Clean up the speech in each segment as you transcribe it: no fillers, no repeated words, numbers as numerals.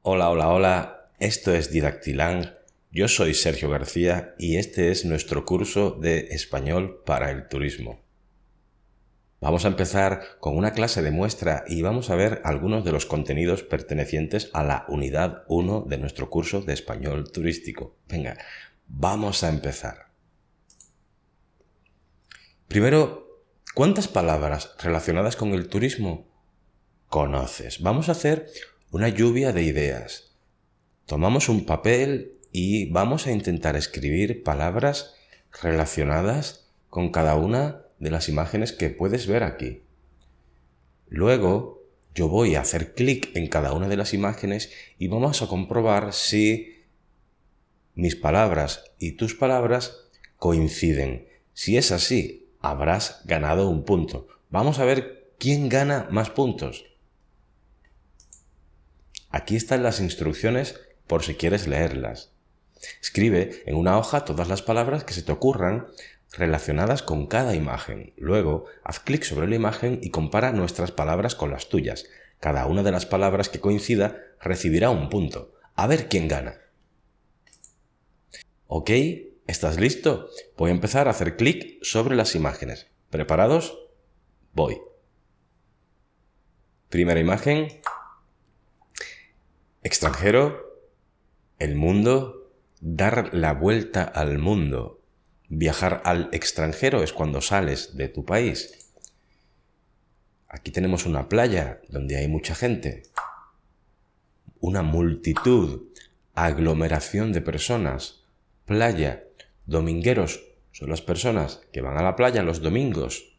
Hola, hola, hola, esto es Didactilang, yo soy Sergio García y este es nuestro curso de español para el turismo. Vamos a empezar con una clase de muestra y vamos a ver algunos de los contenidos pertenecientes a la unidad 1 de nuestro curso de español turístico. Venga, vamos a empezar. Primero, ¿cuántas palabras relacionadas con el turismo conoces? Vamos a hacer una lluvia de ideas. Tomamos un papel y vamos a intentar escribir palabras relacionadas con cada una de las imágenes que puedes ver aquí. Luego, yo voy a hacer clic en cada una de las imágenes y vamos a comprobar si mis palabras y tus palabras coinciden. Si es así, habrás ganado un punto. Vamos a ver quién gana más puntos. Aquí están las instrucciones por si quieres leerlas. Escribe en una hoja todas las palabras que se te ocurran relacionadas con cada imagen. Luego, haz clic sobre la imagen y compara nuestras palabras con las tuyas. Cada una de las palabras que coincida recibirá un punto. A ver quién gana. ¿Ok? ¿Estás listo? Voy a empezar a hacer clic sobre las imágenes. ¿Preparados? Voy. Primera imagen. Extranjero. El mundo. Dar la vuelta al mundo. Viajar al extranjero es cuando sales de tu país. Aquí tenemos una playa donde hay mucha gente. Una multitud. Aglomeración de personas. Playa. Domingueros son las personas que van a la playa los domingos.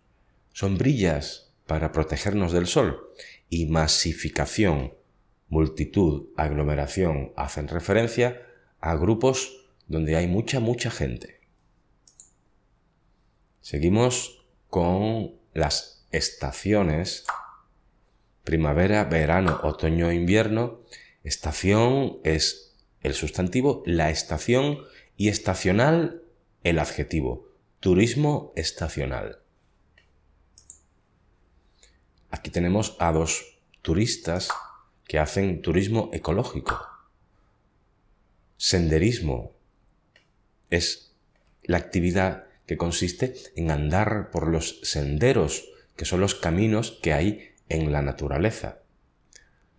Sombrillas para protegernos del sol. Y masificación. Multitud, aglomeración hacen referencia a grupos donde hay mucha gente. Seguimos con las estaciones. Primavera, verano, otoño, invierno. Estación es el sustantivo, la estación y estacional el adjetivo. Turismo estacional. Aquí tenemos a dos turistas que hacen turismo ecológico. Senderismo es la actividad que consiste en andar por los senderos, que son los caminos que hay en la naturaleza.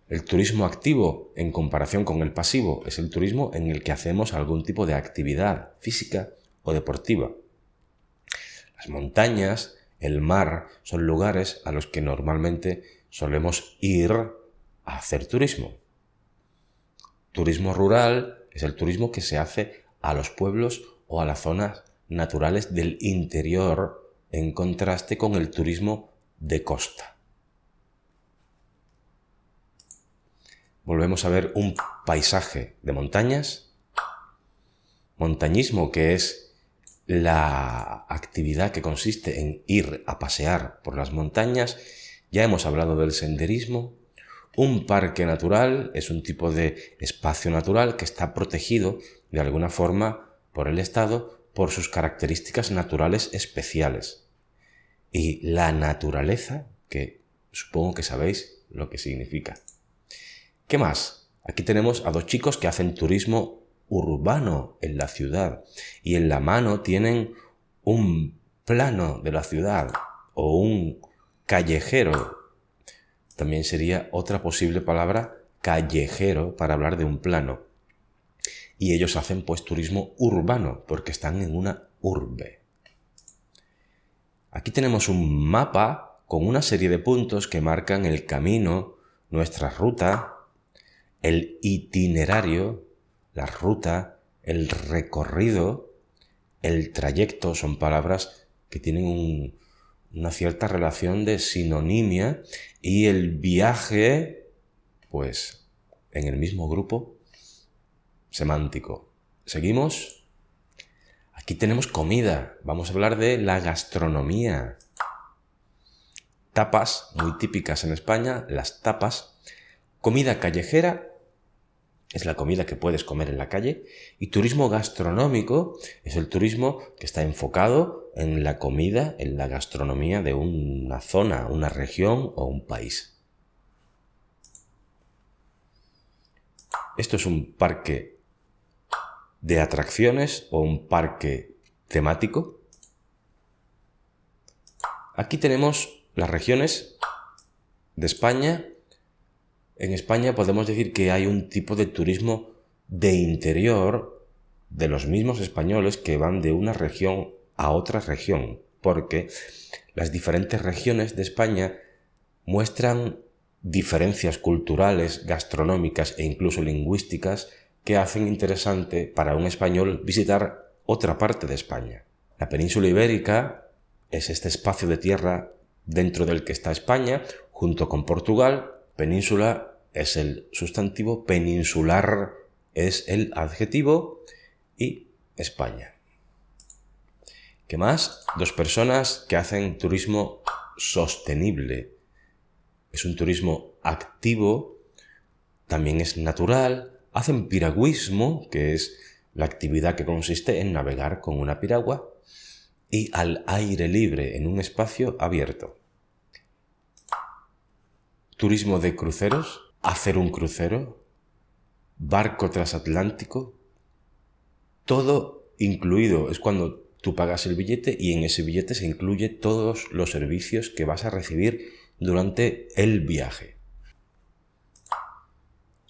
El turismo activo, en comparación con el pasivo, es el turismo en el que hacemos algún tipo de actividad física o deportiva. Las montañas, el mar, son lugares a los que normalmente solemos ir a hacer turismo. Turismo rural es el turismo que se hace a los pueblos o a las zonas naturales del interior, en contraste con el turismo de costa. Volvemos a ver un paisaje de montañas. Montañismo, que es la actividad que consiste en ir a pasear por las montañas. Ya hemos hablado del senderismo. Un parque natural es un tipo de espacio natural que está protegido de alguna forma por el Estado por sus características naturales especiales. Y la naturaleza, que supongo que sabéis lo que significa. ¿Qué más? Aquí tenemos a dos chicos que hacen turismo urbano en la ciudad y en la mano tienen un plano de la ciudad o un callejero. También sería otra posible palabra, callejero, para hablar de un plano. Y ellos hacen pues turismo urbano porque están en una urbe. Aquí tenemos un mapa con una serie de puntos que marcan el camino, nuestra ruta, el itinerario, la ruta, el recorrido, el trayecto. Son palabras que tienen una cierta relación de sinonimia, y el viaje, pues, en el mismo grupo semántico. ¿Seguimos? Aquí tenemos comida. Vamos a hablar de la gastronomía. Tapas, muy típicas en España, las tapas. Comida callejera es la comida que puedes comer en la calle, y turismo gastronómico es el turismo que está enfocado en la comida, en la gastronomía de una zona, una región o un país. ¿Esto es un parque de atracciones o un parque temático? Aquí tenemos las regiones de España. En España podemos decir que hay un tipo de turismo de interior de los mismos españoles que van de una región a otra región, porque las diferentes regiones de España muestran diferencias culturales, gastronómicas e incluso lingüísticas que hacen interesante para un español visitar otra parte de España. La península ibérica es este espacio de tierra dentro del que está España, junto con Portugal. Península es el sustantivo, peninsular es el adjetivo y España. ¿Qué más? 2 personas que hacen turismo sostenible. Es un turismo activo, también es natural. Hacen piragüismo, que es la actividad que consiste en navegar con una piragua, y al aire libre en un espacio abierto. Turismo de cruceros, hacer un crucero, barco transatlántico, todo incluido. Es cuando tú pagas el billete y en ese billete se incluye todos los servicios que vas a recibir durante el viaje.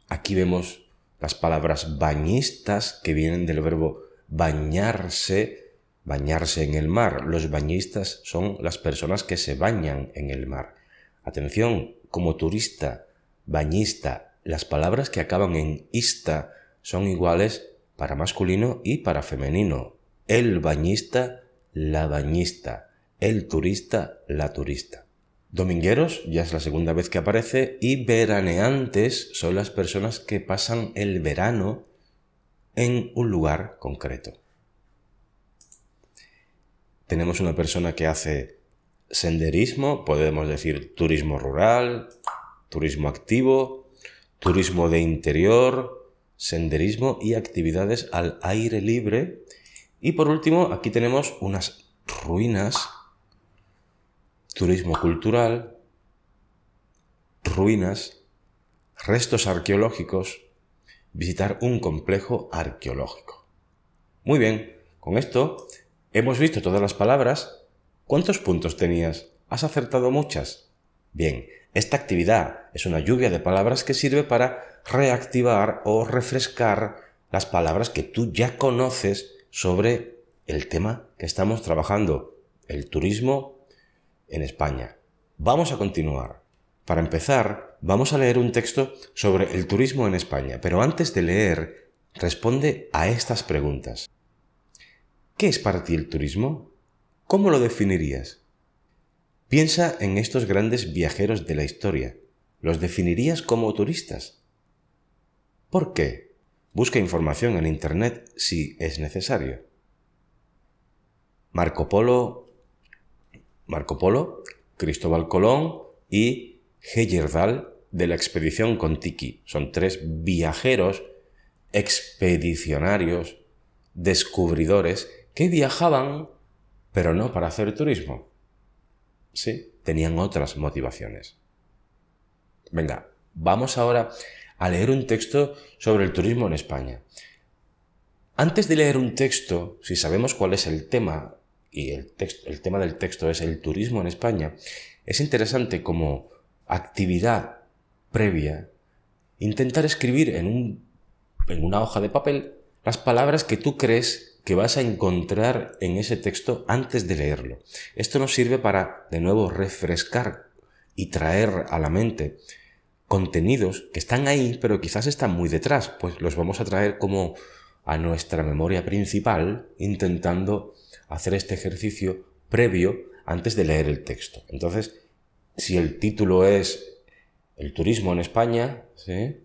Aquí vemos las palabras bañistas, que vienen del verbo bañarse, bañarse en el mar. Los bañistas son las personas que se bañan en el mar. Atención, como turista, bañista, las palabras que acaban en ista son iguales para masculino y para femenino. El bañista, la bañista. El turista, la turista. Domingueros ya es la segunda vez que aparece, y veraneantes son las personas que pasan el verano en un lugar concreto. Tenemos una persona que hace senderismo, podemos decir turismo rural, turismo activo, turismo de interior, senderismo y actividades al aire libre. Y por último, aquí tenemos unas ruinas, turismo cultural, ruinas, restos arqueológicos, visitar un complejo arqueológico. Muy bien, con esto hemos visto todas las palabras. ¿Cuántos puntos tenías? ¿Has acertado muchas? Bien, esta actividad es una lluvia de palabras que sirve para reactivar o refrescar las palabras que tú ya conoces sobre el tema que estamos trabajando, el turismo en España. Vamos a continuar. Para empezar, vamos a leer un texto sobre el turismo en España, pero antes de leer, responde a estas preguntas. ¿Qué es para ti el turismo? ¿Cómo lo definirías? Piensa en estos grandes viajeros de la historia. ¿Los definirías como turistas? ¿Por qué? Busca información en Internet si es necesario. Marco Polo, Cristóbal Colón y Heyerdahl de la expedición Kon-Tiki. Son 3 viajeros, expedicionarios, descubridores que viajaban, pero no para hacer turismo. Sí, tenían otras motivaciones. Venga, vamos ahora a leer un texto sobre el turismo en España. Antes de leer un texto, si sabemos cuál es el tema, y el tema del texto es el turismo en España, es interesante como actividad previa intentar escribir en una hoja de papel las palabras que tú crees que vas a encontrar en ese texto antes de leerlo. Esto nos sirve para, de nuevo, refrescar y traer a la mente contenidos que están ahí, pero quizás están muy detrás, pues los vamos a traer como a nuestra memoria principal, intentando hacer este ejercicio previo antes de leer el texto. Entonces, si el título es El turismo en España, ¿sí?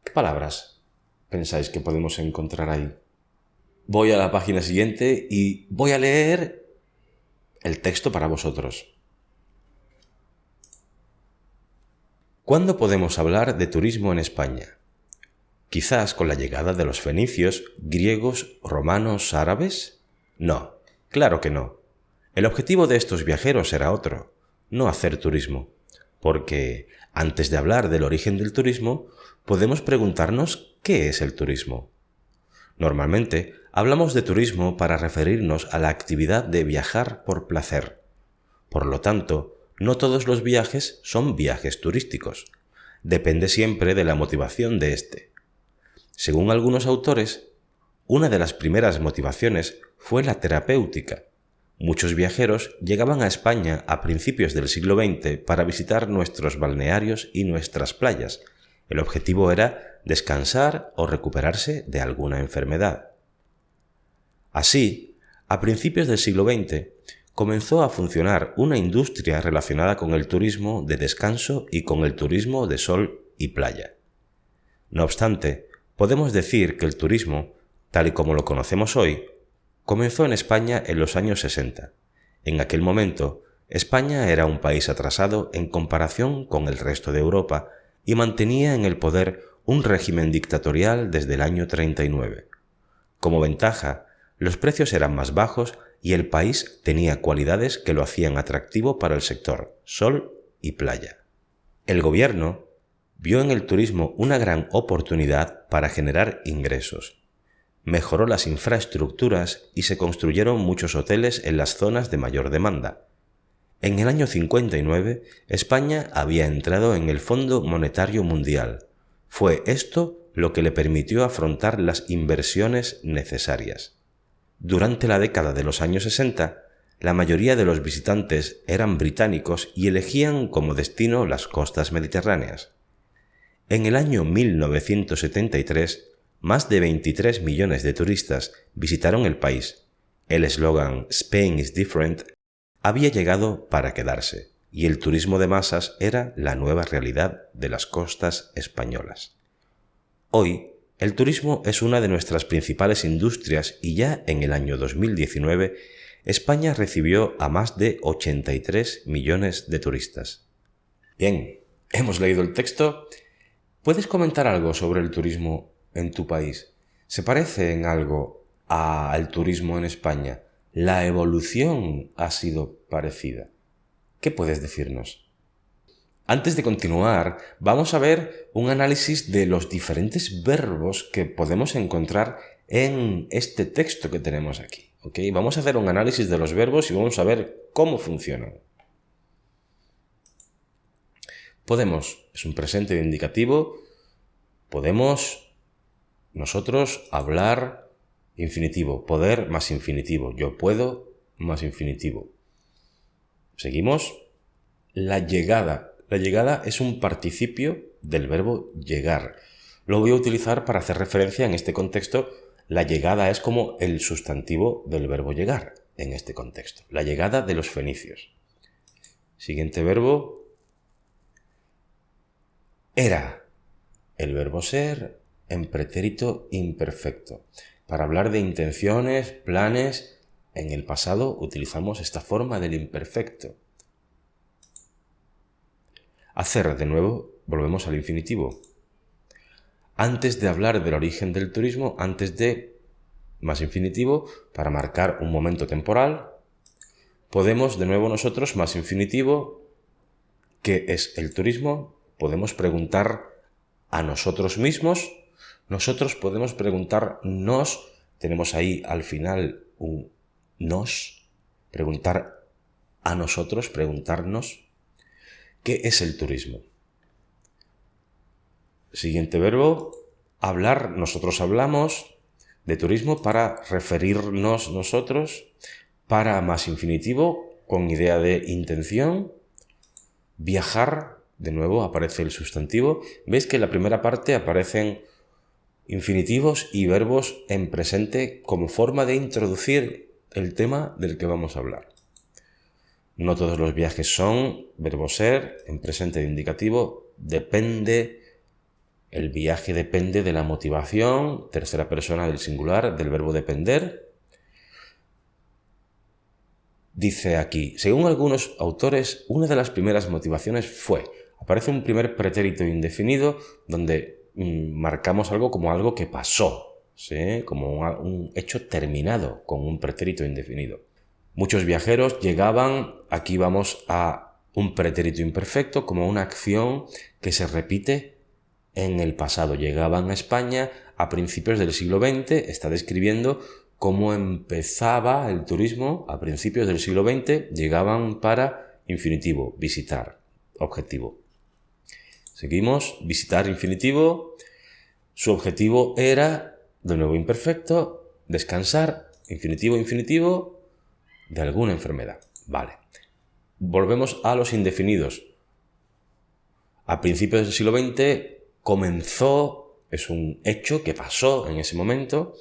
¿Qué palabras pensáis que podemos encontrar ahí? Voy a la página siguiente y voy a leer el texto para vosotros. ¿Cuándo podemos hablar de turismo en España? ¿Quizás con la llegada de los fenicios, griegos, romanos, árabes? No, claro que no. El objetivo de estos viajeros era otro, no hacer turismo, porque antes de hablar del origen del turismo, podemos preguntarnos ¿qué es el turismo? Normalmente hablamos de turismo para referirnos a la actividad de viajar por placer. Por lo tanto, no todos los viajes son viajes turísticos. Depende siempre de la motivación de éste. Según algunos autores, una de las primeras motivaciones fue la terapéutica. Muchos viajeros llegaban a España a principios del siglo XX para visitar nuestros balnearios y nuestras playas. El objetivo era descansar o recuperarse de alguna enfermedad. Así, a principios del siglo XX, comenzó a funcionar una industria relacionada con el turismo de descanso y con el turismo de sol y playa. No obstante, podemos decir que el turismo, tal y como lo conocemos hoy, comenzó en España en los años 60. En aquel momento, España era un país atrasado en comparación con el resto de Europa y mantenía en el poder un régimen dictatorial desde el año 39. Como ventaja, los precios eran más bajos y el país tenía cualidades que lo hacían atractivo para el sector sol y playa. El gobierno vio en el turismo una gran oportunidad para generar ingresos. Mejoró las infraestructuras y se construyeron muchos hoteles en las zonas de mayor demanda. En el año 59, España había entrado en el Fondo Monetario Mundial. Fue esto lo que le permitió afrontar las inversiones necesarias. Durante la década de los años 60, la mayoría de los visitantes eran británicos y elegían como destino las costas mediterráneas. En el año 1973, más de 23 millones de turistas visitaron el país. El eslogan "Spain is different" había llegado para quedarse, y el turismo de masas era la nueva realidad de las costas españolas. Hoy, el turismo es una de nuestras principales industrias y ya en el año 2019, España recibió a más de 83 millones de turistas. Bien, hemos leído el texto. ¿Puedes comentar algo sobre el turismo en tu país? ¿Se parece en algo al turismo en España? ¿La evolución ha sido parecida? ¿Qué puedes decirnos? Antes de continuar, vamos a ver un análisis de los diferentes verbos que podemos encontrar en este texto que tenemos aquí. ¿Ok? Vamos a hacer un análisis de los verbos y vamos a ver cómo funcionan. Podemos, es un presente de indicativo, podemos nosotros hablar infinitivo, poder más infinitivo, yo puedo más infinitivo. Seguimos. La llegada. La llegada es un participio del verbo llegar. Lo voy a utilizar para hacer referencia en este contexto. La llegada es como el sustantivo del verbo llegar en este contexto. La llegada de los fenicios. Siguiente verbo. Era. El verbo ser en pretérito imperfecto. Para hablar de intenciones, planes, en el pasado utilizamos esta forma del imperfecto. Hacer, de nuevo, volvemos al infinitivo. Antes de hablar del origen del turismo, antes de más infinitivo, para marcar un momento temporal, podemos, de nuevo nosotros, más infinitivo, ¿qué es el turismo? Podemos preguntar a nosotros mismos, nosotros podemos preguntarnos, tenemos ahí al final un nos, preguntar a nosotros, preguntarnos, ¿qué es el turismo? Siguiente verbo, hablar, nosotros hablamos de turismo para referirnos nosotros, para más infinitivo, con idea de intención, viajar, de nuevo aparece el sustantivo. ¿Veis que en la primera parte aparecen infinitivos y verbos en presente como forma de introducir el tema del que vamos a hablar? No todos los viajes son verbo ser, en presente de indicativo, depende, el viaje depende de la motivación, tercera persona del singular, del verbo depender. Dice aquí, según algunos autores, una de las primeras motivaciones fue, aparece un primer pretérito indefinido donde marcamos algo como algo que pasó, ¿sí? Como un hecho terminado con un pretérito indefinido. Muchos viajeros llegaban, aquí vamos a un pretérito imperfecto, como una acción que se repite en el pasado. Llegaban a España a principios del siglo XX, está describiendo cómo empezaba el turismo a principios del siglo XX, llegaban para infinitivo, visitar, objetivo. Seguimos, visitar infinitivo, su objetivo era, de nuevo imperfecto, descansar, infinitivo, de alguna enfermedad. Vale. Volvemos a los indefinidos. A principios del siglo XX comenzó, es un hecho que pasó en ese momento,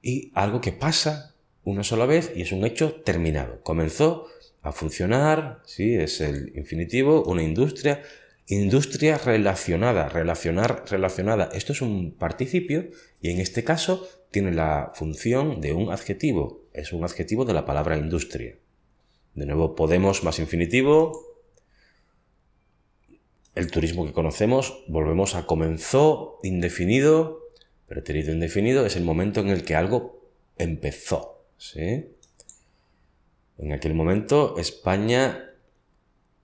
y algo que pasa una sola vez y es un hecho terminado. Comenzó a funcionar, sí, es el infinitivo, una industria relacionada. Esto es un participio y en este caso tiene la función de un adjetivo. Es un adjetivo de la palabra industria. De nuevo, podemos más infinitivo. El turismo que conocemos, volvemos a comenzó, indefinido. Pretérito indefinido es el momento en el que algo empezó, ¿sí? En aquel momento España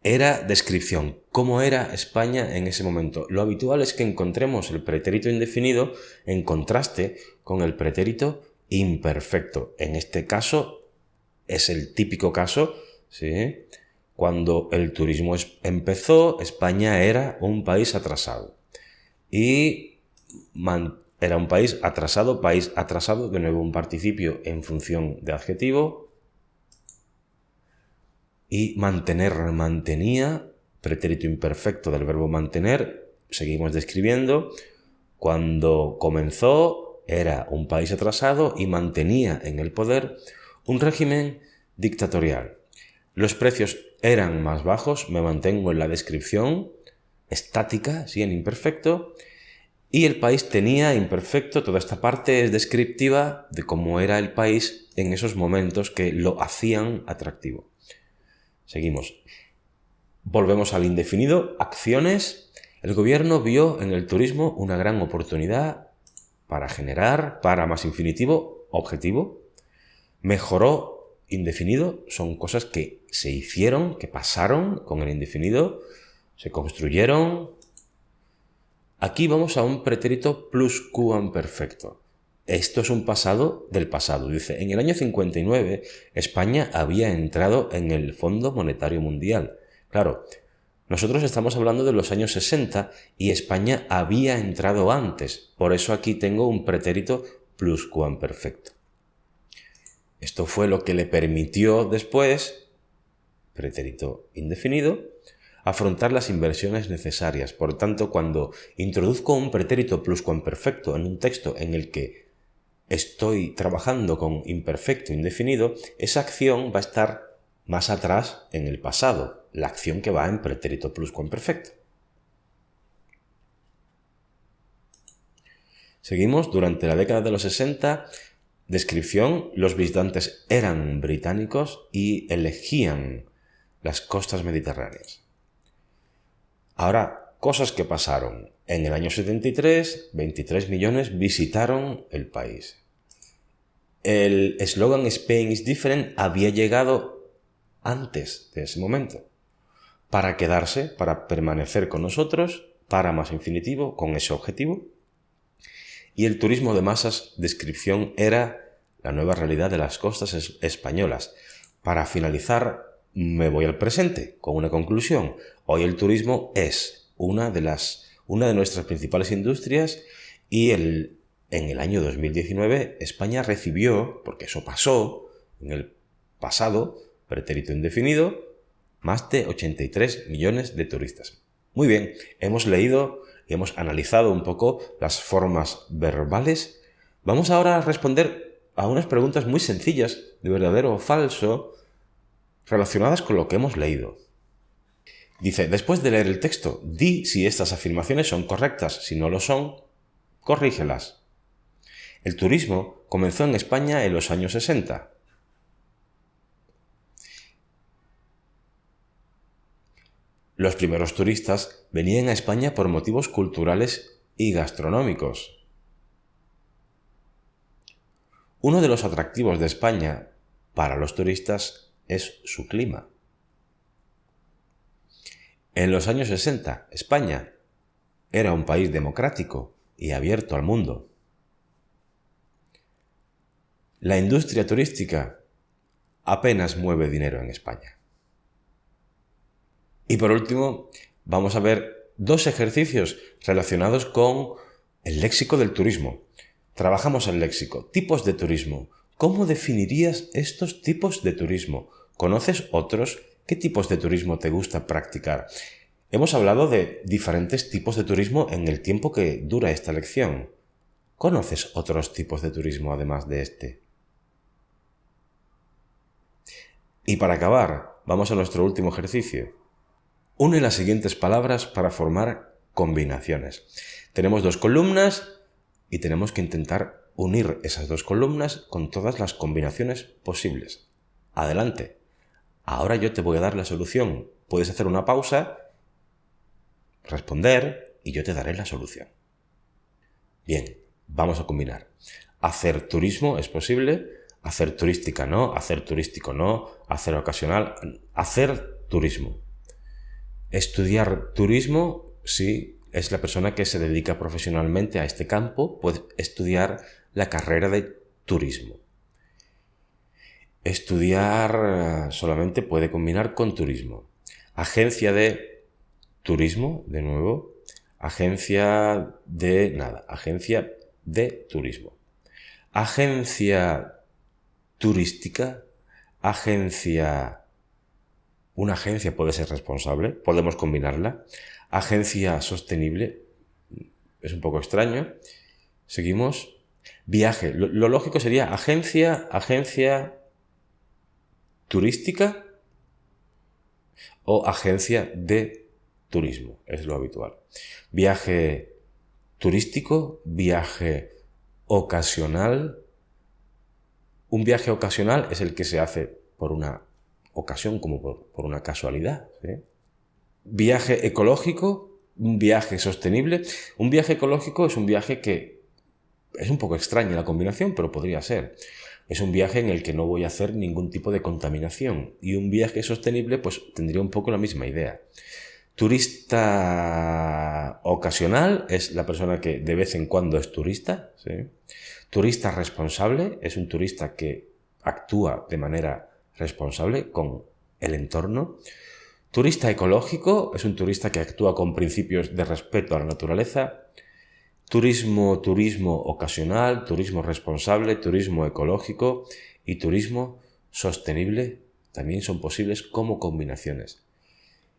era descripción. ¿Cómo era España en ese momento? Lo habitual es que encontremos el pretérito indefinido en contraste con el pretérito imperfecto. En este caso es el típico caso, ¿sí? Cuando el turismo empezó, España era un país atrasado. Y era un país atrasado, de nuevo un participio en función de adjetivo. Y mantenía, pretérito imperfecto del verbo mantener, seguimos describiendo, cuando comenzó era un país atrasado y mantenía en el poder un régimen dictatorial. Los precios eran más bajos, me mantengo en la descripción estática, sí, en imperfecto, y el país tenía imperfecto, toda esta parte es descriptiva de cómo era el país en esos momentos que lo hacían atractivo. Seguimos. Volvemos al indefinido. Acciones. El gobierno vio en el turismo una gran oportunidad para generar, para más infinitivo, objetivo. Mejoró, indefinido. Son cosas que se hicieron, que pasaron con el indefinido. Se construyeron. Aquí vamos a un pretérito pluscuamperfecto. Esto es un pasado del pasado. Dice, en el año 59 España había entrado en el Fondo Monetario Mundial. Claro, nosotros estamos hablando de los años 60 y España había entrado antes. Por eso aquí tengo un pretérito pluscuamperfecto. Esto fue lo que le permitió después, pretérito indefinido, afrontar las inversiones necesarias. Por tanto, cuando introduzco un pretérito pluscuamperfecto en un texto en el que estoy trabajando con imperfecto indefinido, esa acción va a estar más atrás en el pasado, la acción que va en pretérito pluscuamperfecto. Seguimos, durante la década de los 60, descripción, los visitantes eran británicos y elegían las costas mediterráneas. Ahora, cosas que pasaron. En el año 73, 23 millones visitaron el país. El eslogan Spain is different había llegado antes de ese momento. Para quedarse, para permanecer con nosotros, para más infinitivo, con ese objetivo. Y el turismo de masas, descripción, era la nueva realidad de las costas españolas. Para finalizar, me voy al presente con una conclusión. Hoy el turismo es una de nuestras principales industrias y en el año 2019 España recibió, porque eso pasó en el pasado, pretérito indefinido, más de 83 millones de turistas. Muy bien, hemos leído y hemos analizado un poco las formas verbales. Vamos ahora a responder a unas preguntas muy sencillas de verdadero o falso relacionadas con lo que hemos leído. Dice, después de leer el texto, di si estas afirmaciones son correctas. Si no lo son, corrígelas. El turismo comenzó en España en los años 60. Los primeros turistas venían a España por motivos culturales y gastronómicos. Uno de los atractivos de España para los turistas es su clima. En los años 60, España era un país democrático y abierto al mundo. La industria turística apenas mueve dinero en España. Y por último, vamos a ver 2 ejercicios relacionados con el léxico del turismo. Trabajamos el léxico. Tipos de turismo. ¿Cómo definirías estos tipos de turismo? ¿Conoces otros? ¿Qué tipos de turismo te gusta practicar? Hemos hablado de diferentes tipos de turismo en el tiempo que dura esta lección. ¿Conoces otros tipos de turismo además de este? Y para acabar, vamos a nuestro último ejercicio. Une las siguientes palabras para formar combinaciones. Tenemos 2 columnas y tenemos que intentar unir esas 2 columnas con todas las combinaciones posibles. Adelante. Ahora yo te voy a dar la solución. Puedes hacer una pausa, responder y yo te daré la solución. Bien, vamos a combinar. Hacer turismo es posible, hacer turística no, hacer turístico no, hacer ocasional, hacer turismo. Estudiar turismo, sí, es la persona que se dedica profesionalmente a este campo, puede estudiar la carrera de turismo. Estudiar solamente puede combinar con turismo. Agencia de turismo, de nuevo. Agencia de nada, agencia de turismo. Agencia turística, una agencia puede ser responsable, podemos combinarla. Agencia sostenible, es un poco extraño. Seguimos. Viaje, lo lógico sería agencia turística o agencia de turismo, es lo habitual. Viaje turístico, viaje ocasional. Un viaje ocasional es el que se hace por una ocasión, como por una casualidad, ¿sí? Viaje ecológico, un viaje sostenible. Un viaje ecológico es un viaje que es un poco extraña la combinación, pero podría ser. Es un viaje en el que no voy a hacer ningún tipo de contaminación. Y un viaje sostenible, pues tendría un poco la misma idea. Turista ocasional es la persona que de vez en cuando es turista, ¿sí? Turista responsable es un turista que actúa de manera responsable con el entorno. Turista ecológico es un turista que actúa con principios de respeto a la naturaleza. Turismo ocasional, turismo responsable, turismo ecológico y turismo sostenible también son posibles como combinaciones.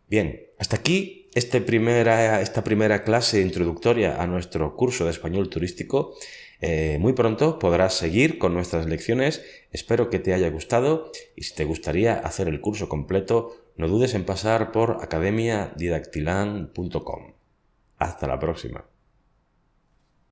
Bien, hasta aquí esta primera clase introductoria a nuestro curso de español turístico. Muy pronto podrás seguir con nuestras lecciones. Espero que te haya gustado y si te gustaría hacer el curso completo, no dudes en pasar por academiadidactilan.com. Hasta la próxima.